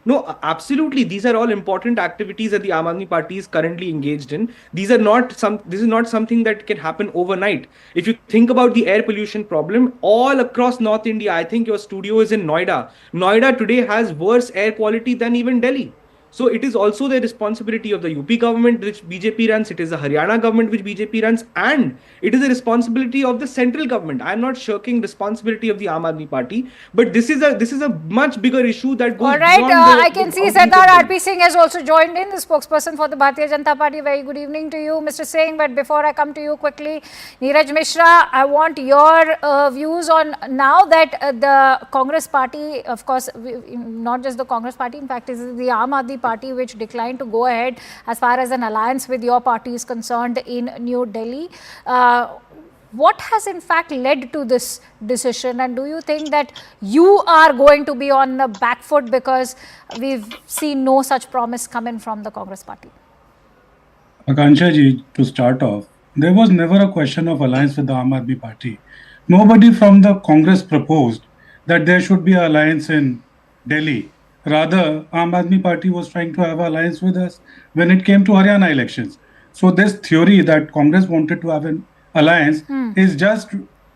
No, absolutely. These are all important activities that the Aam Aadmi Party is currently engaged in. This is not something that can happen overnight. If you think about the air pollution problem all across North India, I think your studio is in Noida. Noida today has worse air quality than even Delhi. So it is also the responsibility of the UP government which BJP runs, it is the Haryana government which BJP runs, and it is the responsibility of the central government. I am not shirking responsibility of the Aam Aadmi Party, but this is a much bigger issue that goes beyond I can see Sardar RP Singh has also joined in, the spokesperson for the Bharatiya Janata Party. Very good evening to you, Mr. Singh. But before I come to you quickly, Neeraj Mishra, I want your views on now that the Congress Party, of course, not just the Congress Party, in fact, it is the Aam Aadmi Party which declined to go ahead as far as an alliance with your party is concerned in New Delhi. What has in fact led to this decision, and do you think that you are going to be on the back foot because we've seen no such promise come in from the Congress Party? Akansha ji, to start off, there was never a question of alliance with the Aam Aadmi Party. Nobody from the Congress proposed that there should be an alliance in Delhi. Rather, Aam Aadmi Party was trying to have an alliance with us when it came to Haryana elections. So this theory that Congress wanted to have an alliance is just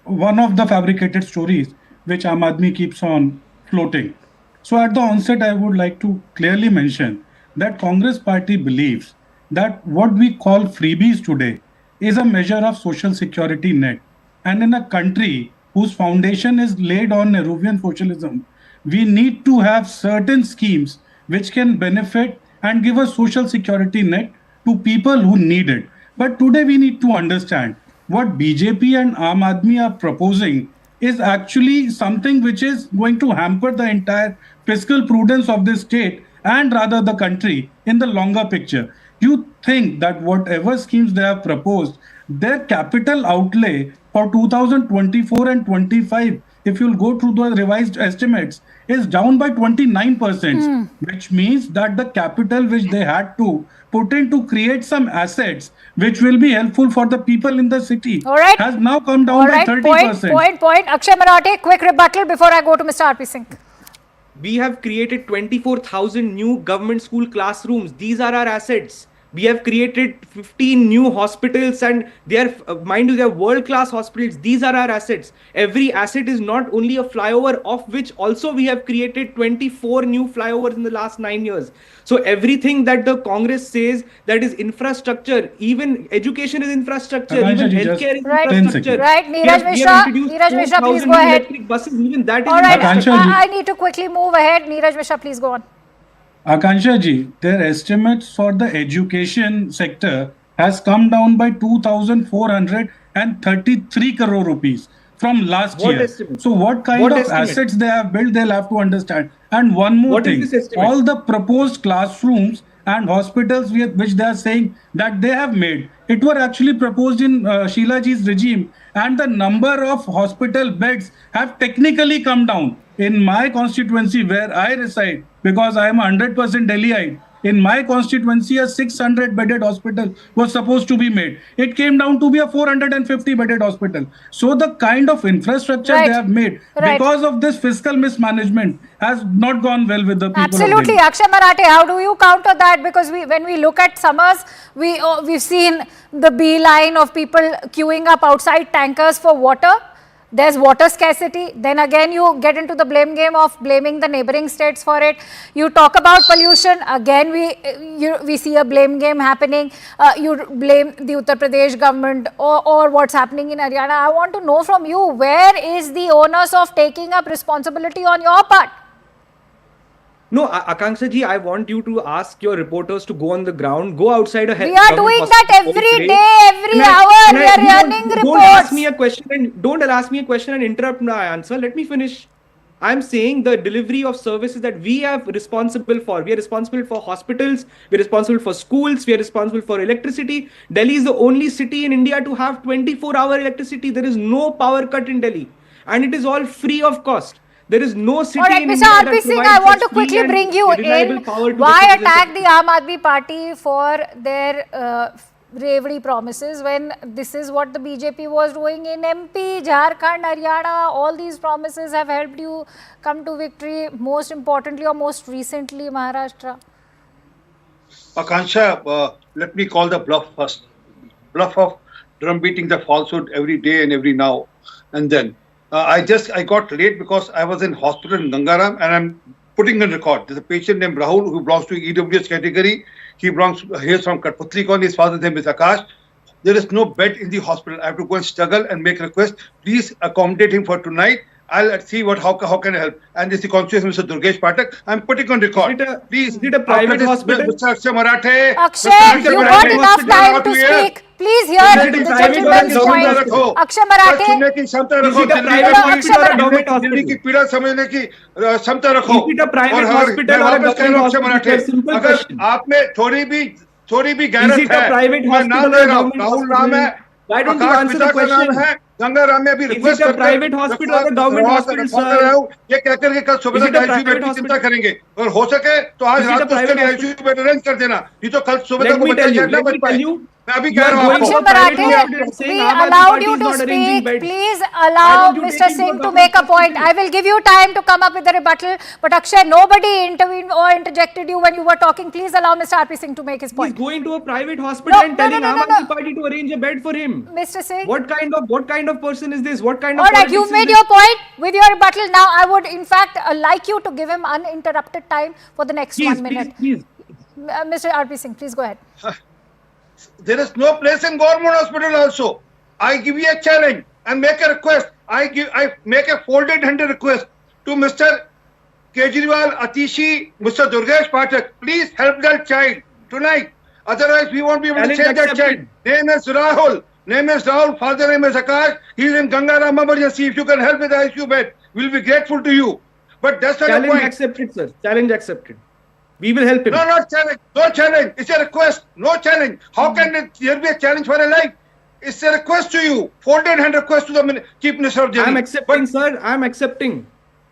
one of the fabricated stories which Aam Aadmi keeps on floating. So at the onset, I would like to clearly mention that Congress party believes that what we call freebies today is a measure of social security net. And in a country whose foundation is laid on Nehruvian socialism, we need to have certain schemes which can benefit and give a social security net to people who need it. But today we need to understand what BJP and Aam Aadmi are proposing is actually something which is going to hamper the entire fiscal prudence of the state and rather the country in the longer picture. You think that whatever schemes they have proposed, their capital outlay for 2024 and 25, if you'll go through the revised estimates, is down by 29%, which means that the capital which they had to put in to create some assets which will be helpful for the people in the city has now come down by 30%. Point. Akshay Marathe, quick rebuttal before I go to Mr. RP Singh. We have created 24,000 new government school classrooms. These are our assets. We have created 15 new hospitals, and they are, mind you, they are world-class hospitals. These are our assets. Every asset is not only a flyover, of which also we have created 24 new flyovers in the last 9 years. So everything that the Congress says that is infrastructure, even education is infrastructure, even healthcare is infrastructure. Right, Neeraj Mishra, please go ahead. Electric buses, even that is infrastructure. I need to quickly move ahead. Neeraj Mishra, please go on. Akansha ji, their estimates for the education sector has come down by 2,433 crore rupees from last year. So what kind of assets they have built, they'll have to understand. And one more thing, all the proposed classrooms and hospitals which they are saying that they have made, it were actually proposed in Sheila ji's regime, and the number of hospital beds have technically come down. In my constituency where I reside, because I am a 100% Delhiite, in my constituency a 600-bedded hospital was supposed to be made. It came down to be a 450-bedded hospital. So the kind of infrastructure they have made because of this fiscal mismanagement has not gone well with the people. Absolutely. Akshay Marathe, how do you counter that? Because when we look at summers, we've seen the beeline of people queuing up outside tankers for water. There's water scarcity. Then again, you get into the blame game of blaming the neighboring states for it. You talk about pollution. Again, we see a blame game happening. You blame the Uttar Pradesh government or what's happening in Haryana. I want to know from you, where is the onus of taking up responsibility on your part? No, Akanksha ji, I want you to ask your reporters to go on the ground, go outside a We are doing that every day, every hour. We are running reports. Don't ask me a question and interrupt my answer. Let me finish. I'm saying the delivery of services that we are responsible for. We are responsible for hospitals. We are responsible for schools. We are responsible for electricity. Delhi is the only city in India to have 24-hour electricity. There is no power cut in Delhi, and it is all free of cost. There is no city in India Mr. RP Singh, I want to quickly bring you in. Why attack the Aam Aadmi Party for their bravery promises when this is what the BJP was doing in MP, Jharkhand, Haryana? All these promises have helped you come to victory, most importantly or most recently, Maharashtra. Akansha, let me call the bluff first. Bluff of drum beating the falsehood every day and every now and then. I got late because I was in hospital in Gangaram, and I'm putting on record. There's a patient named Rahul who belongs to EWS category. He is from Katputli Kon. His father's name is Akash. There is no bed in the hospital. I have to go and struggle and make request. Please accommodate him for tonight. I'll see how can I help. And this is the constitution, Mr. Durgesh Pathak. I'm putting on record. Is it a private hospital? Mr. Akshay Marathe. Akshay, you got enough time to speak. Please hear the gentleman's point. Akshay Marathe. Is it a private hospital or a government hospital? Delhi की पीड़ा समझने की क्षमता रखो. Is it a private hospital or a government hospital? Simple question. आप में थोड़ी भी गैरत है. Is it a private hospital or a government Rahul नाम है. Why don't you answer the question? Gangaram में अभी रिक्वेस्ट करते हैं. Is it a private hospital or a government hospital, sir? ये कहकर के कल सुबह तक आईसीयू बेड की चिंता करेंगे और हो सके तो आज रात को उसके लिए आईसीयू बेड अरेंज कर देना. नहीं तो कल सुबह तक Let me tell you. मैं अभी You कह are रहा हूँ going to आपको a private Marathe, hospital and saying we Aam Aadmi allowed Party you is to not arranging speak. beds. Please Why allow don't you Mr. take him to Singh a to government make a point. hospital? I will give you time to come up with a rebuttal. But Akshay, nobody intervened or interjected you when you were talking. Please allow Mr. RP Singh to make his He's point. going to a private hospital and telling Aam Aadmi Party to arrange a bed for him. Mr. Singh. What kind of person is this? What kind All of right, politics you've is made this? your point with your rebuttal. Now, I would, in fact, like you to give him uninterrupted time for the next 1 minute. Please. Mr. RP Singh, please go ahead. There is no place in government hospital also. I give you a challenge and make a request. I make a folded hand request to Mr. Kejriwal, Atishi, Mr. Durgesh Pathak. Please help that child tonight. Otherwise, we won't be able to Challenge save that child. accepted. Name is Rahul. Father name is Akash. He is in Gangaram emergency. If you can help with the ICU bed, we'll be grateful to you. But that's not the Challenge point. accepted, sir. Challenge accepted. We will help him. No, not challenge. No challenge. It's a request. No challenge. How can there be a challenge for a life? It's a request to you. Folded hand request to the Chief Minister of Delhi. I'm accepting, sir. I'm accepting.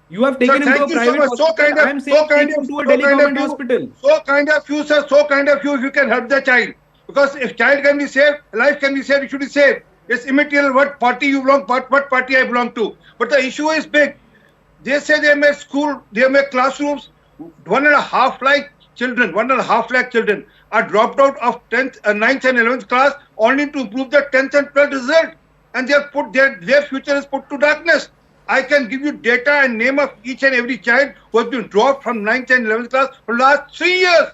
You have taken him to a private hospital. I'm saying take him to a Delhi government hospital. So kind of you, sir. So kind of you if you can help the child. Because if child can be saved, life can be saved, it should be saved. It's immaterial what party you belong, what party I belong to. But the issue is big. They say they make school, they make classrooms. 1.5 lakh children, 1.5 lakh children are dropped out of 10th, 9th and 11th class only to improve their 10th and 12th result. And they are put their future is put to darkness. I can give you data and name of each and every child who has been dropped from 9th and 11th class for the last 3 years.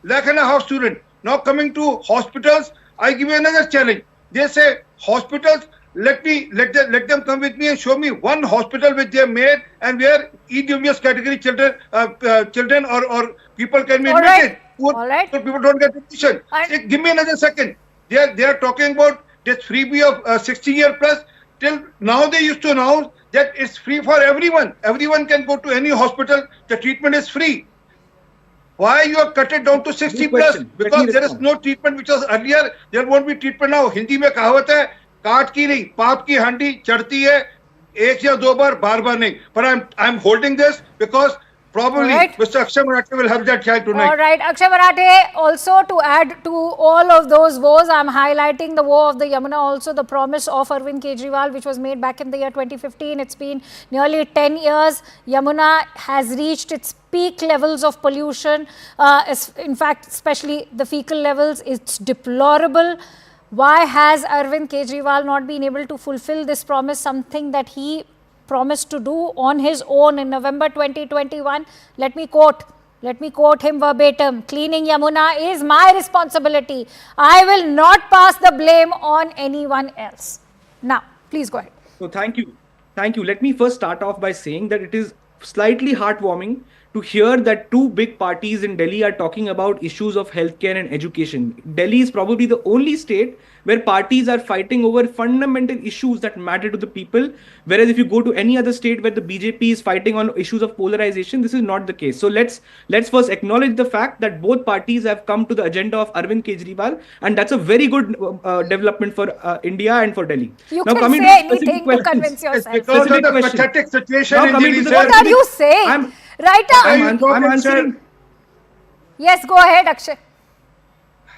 1.5 lakh students. Now coming to hospitals, I give you another challenge. They say hospitals, let them come with me and show me one hospital which they have made and where EWS category children or people can be admitted. All right. So people don't get admission. Give me another second. They are talking about this freebie of 60 year plus. Till now they used to announce that it's free for everyone. Everyone can go to any hospital. The treatment is free. Why you have cut it down to 60 plus? Because there is no treatment which was earlier. There won't be treatment now. Hindi में कहावत है काट की नहीं पाप की हंडी चढ़ती है एक या दो बार बार नहीं. But I'm holding this because probably Mr. Akshay Marathe will help that child tonight. All right, Akshay Marathe, also to add to all of those woes, I'm highlighting the woe of the Yamuna, also the promise of Arvind Kejriwal, which was made back in the year 2015. It's been nearly 10 years. Yamuna has reached its peak levels of pollution. In fact, especially the fecal levels, it's deplorable. Why has Arvind Kejriwal not been able to fulfill this promise, something that he promised to do on his own in November 2021? Let me quote him verbatim. Cleaning Yamuna is my responsibility. I will not pass the blame on anyone else. Now, please go ahead. So thank you. Let me first start off by saying that it is slightly heartwarming to hear that two big parties in Delhi are talking about issues of healthcare and education. Delhi is probably the only state where parties are fighting over fundamental issues that matter to the people. Whereas if you go to any other state where the BJP is fighting on issues of polarization, this is not the case. So let's first acknowledge the fact that both parties have come to the agenda of Arvind Kejriwal, and that's a very good development for India and for Delhi. You now, can say anything to convince yourself. It's because of the pathetic situation Now, in coming Delhi. to the- What are you saying? I'm answering. Yes, go ahead, Akshay.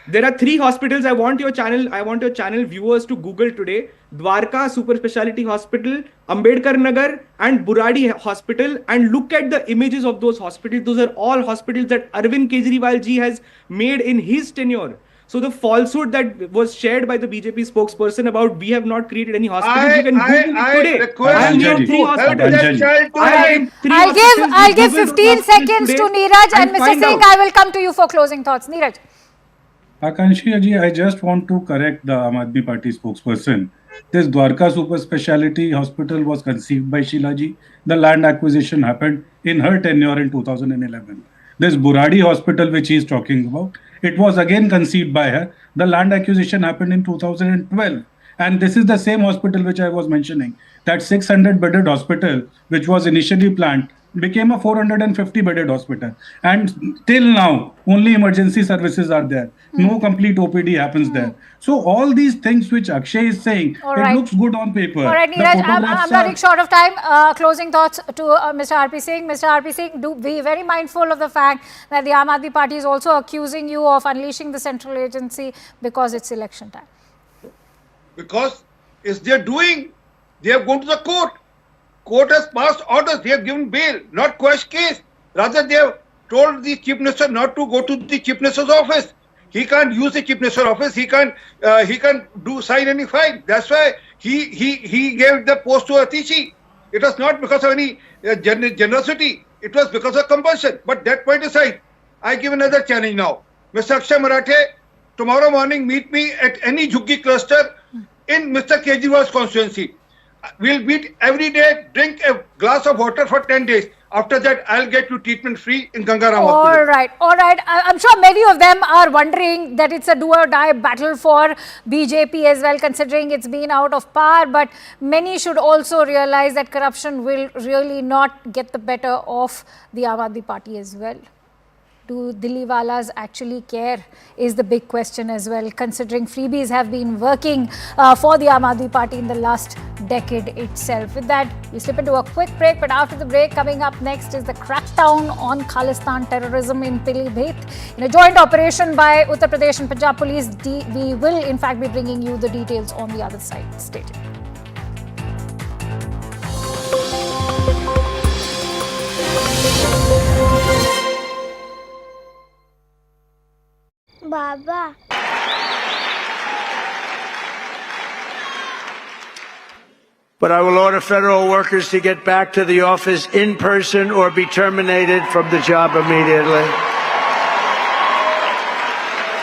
There are 3 hospitals. I want your channel viewers to Google today: Dwarka Super Speciality Hospital, Ambedkar Nagar, and Buradi Hospital, and look at the images of those hospitals. Those are all hospitals that Arvind Kejriwal ji has made in his tenure. So the falsehood that was shared by the BJP spokesperson about we have not created any hospitals, you can Google it today. I am named 3 hospitals. I'll give 15 seconds to Neeraj, and Mr. Singh, I will come to you for closing thoughts. Neeraj. Akanksha ji, I just want to correct the Aam Aadmi Party spokesperson. This Dwarka Super Speciality Hospital was conceived by Sheila ji. The land acquisition happened in her tenure in 2011. This Buradi Hospital, which he is talking about, it was again conceived by her. The land acquisition happened in 2012. And this is the same hospital which I was mentioning. That 600-bedded hospital, which was initially planned became a 450-bedded hospital. And till now, only emergency services are there. No complete OPD happens there. So all these things which Akshay is saying, it looks good on paper. All right, Neeraj, I'm running short of time. Closing thoughts to Mr. RP Singh. Mr. RP Singh, do be very mindful of the fact that the Aam Aadmi Party is also accusing you of unleashing the central agency because it's election time. Because it's they're doing, they have gone to the court. Court has passed orders, they have given bail, not quash case. Rather, they have told the Chief Minister not to go to the Chief Minister's office. He can't use the Chief Minister's office, he can't sign any file. That's why he gave the post to Atishi. It was not because of any generosity, it was because of compulsion. But that point aside, I give another challenge now. Mr. Akshay Marathe, tomorrow morning meet me at any Jhuggi cluster in Mr. Kejriwal's constituency. We'll meet every day, drink a glass of water for 10 days. After that, I'll get you treatment free in Gangaram. All right. I'm sure many of them are wondering that it's a do or die battle for BJP as well, considering it's been out of power. But many should also realize that corruption will really not get the better of the Aam Aadmi Party as well. Do Dilliwalas actually care is the big question as well, considering freebies have been working for the Aam Aadmi Party in the last decade itself. With that, we slip into a quick break, but after the break, coming up next is the crackdown on Khalistan terrorism in Pilibhit. In a joint operation by Uttar Pradesh and Punjab Police, we will in fact be bringing you the details on the other side. Stay tuned. Baba. But I will order federal workers to get back to the office in person or be terminated from the job immediately.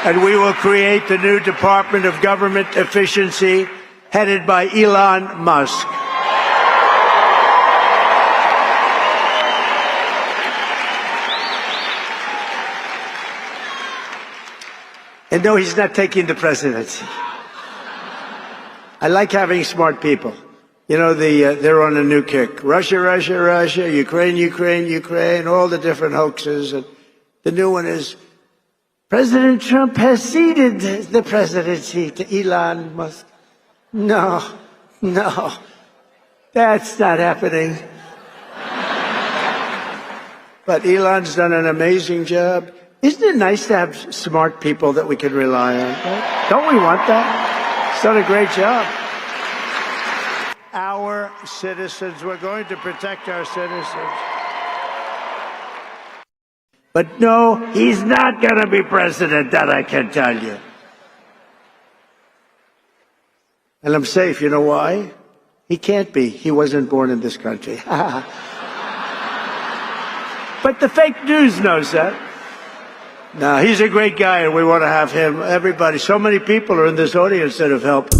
And we will create the new Department of Government Efficiency headed by Elon Musk. And no, he's not taking the presidency. I like having smart people. You know, they're on a new kick. Russia, Ukraine, all the different hoaxes. And the new one is, President Trump has ceded the presidency to Elon Musk. No, that's not happening. But Elon's done an amazing job. Isn't it nice to have smart people that we can rely on? Right? Don't we want that? He's done a great job. Our citizens, we're going to protect our citizens. But no, he's not going to be president, that I can tell you. And I'm safe, you know why? He can't be. He wasn't born in this country. But the fake news knows that. No, he's a great guy, and we want to have him. Everybody, so many people are in this audience that have helped.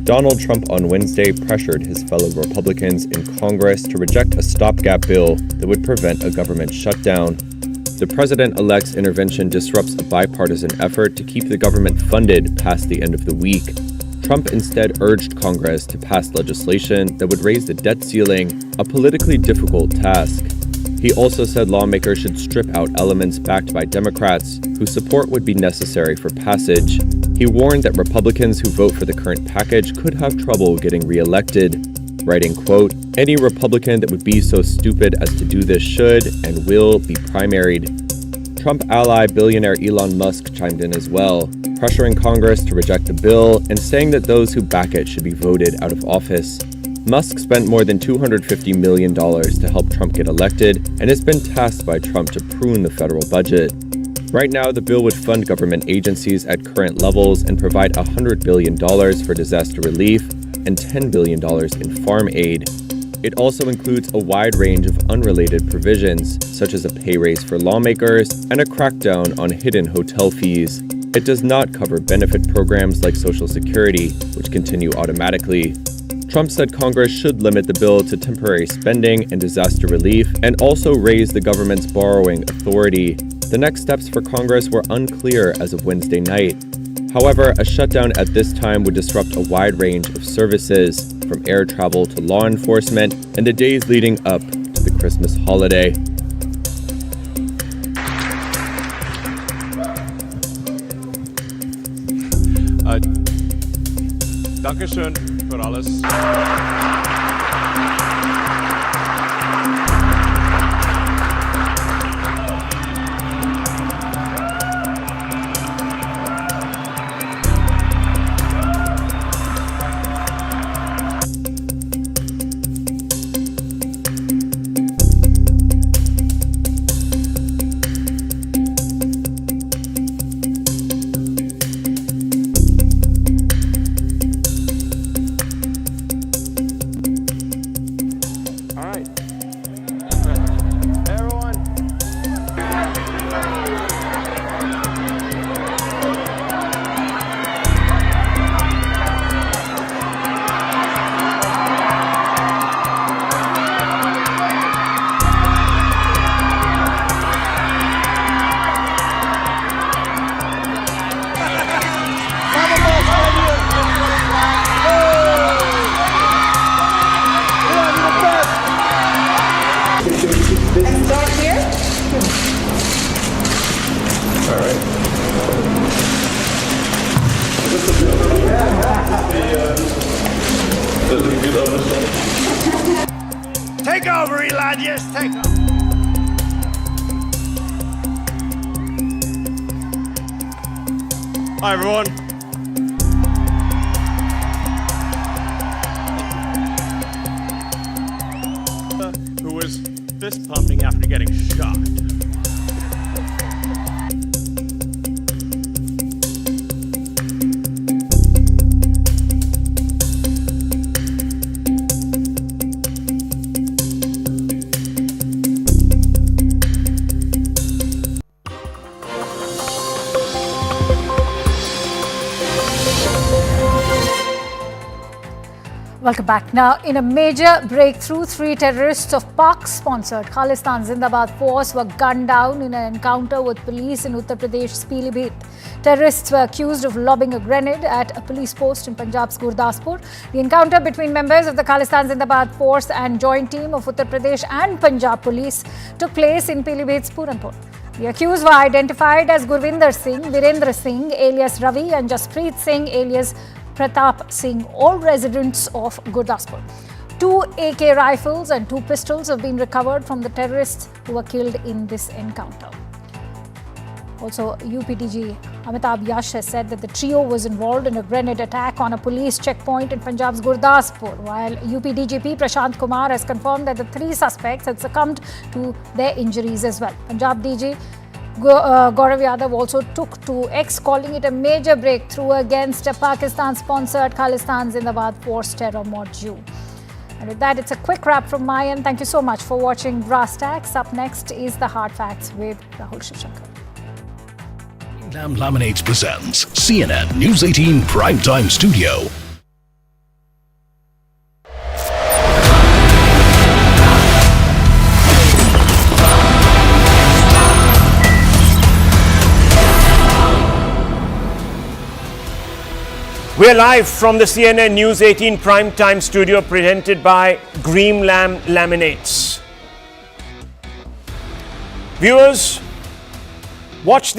Donald Trump on Wednesday pressured his fellow Republicans in Congress to reject a stopgap bill that would prevent a government shutdown. The president-elect's intervention disrupts a bipartisan effort to keep the government funded past the end of the week. Trump instead urged Congress to pass legislation that would raise the debt ceiling, a politically difficult task. He also said lawmakers should strip out elements backed by Democrats whose support would be necessary for passage. He warned that Republicans who vote for the current package could have trouble getting reelected, writing, quote, "Any Republican that would be so stupid as to do this should and will be primaried." Trump ally billionaire Elon Musk chimed in as well, pressuring Congress to reject the bill and saying that those who back it should be voted out of office. Musk spent more than $250 million to help Trump get elected and has been tasked by Trump to prune the federal budget. Right now, the bill would fund government agencies at current levels and provide $100 billion for disaster relief and $10 billion in farm aid. It also includes a wide range of unrelated provisions, such as a pay raise for lawmakers and a crackdown on hidden hotel fees. It does not cover benefit programs like Social Security, which continue automatically. Trump said Congress should limit the bill to temporary spending and disaster relief, and also raise the government's borrowing authority. The next steps for Congress were unclear as of Wednesday night. However, a shutdown at this time would disrupt a wide range of services, from air travel to law enforcement, and the days leading up to the Christmas holiday. Dankeschön für alles. Take over, Elon. Yes, take over. Hi, everyone. Who was fist pumping after getting shot. Welcome back. Now, in a major breakthrough, 3 terrorists of Pak-sponsored Khalistan Zindabad force were gunned down in an encounter with police in Uttar Pradesh's Pilibhit. Terrorists were accused of lobbing a grenade at a police post in Punjab's Gurdaspur. The encounter between members of the Khalistan Zindabad force and joint team of Uttar Pradesh and Punjab police took place in Pilibhit's Puranpur. The accused were identified as Gurvinder Singh, Virendra Singh alias Ravi and Jaspreet Singh alias Pratap Singh, all residents of Gurdaspur. 2 AK rifles and 2 pistols have been recovered from the terrorists who were killed in this encounter. Also, UPDG Amitabh Yash has said that the trio was involved in a grenade attack on a police checkpoint in Punjab's Gurdaspur, while UPDGP Prashant Kumar has confirmed that the 3 suspects had succumbed to their injuries as well. Punjab DG Gaurav Yadav also took to X, calling it a major breakthrough against a Pakistan-sponsored Khalistan Zindabad force terror module. And with that, it's a quick wrap from my end. Thank you so much for watching Brass Tacks. Up next is the Hard Facts with Rahul Shivshankar. Lam Laminates presents CNN News 18 Primetime Studio. We're live from the CNN News 18 Primetime Studio presented by Green Lam Laminates. Viewers, watch these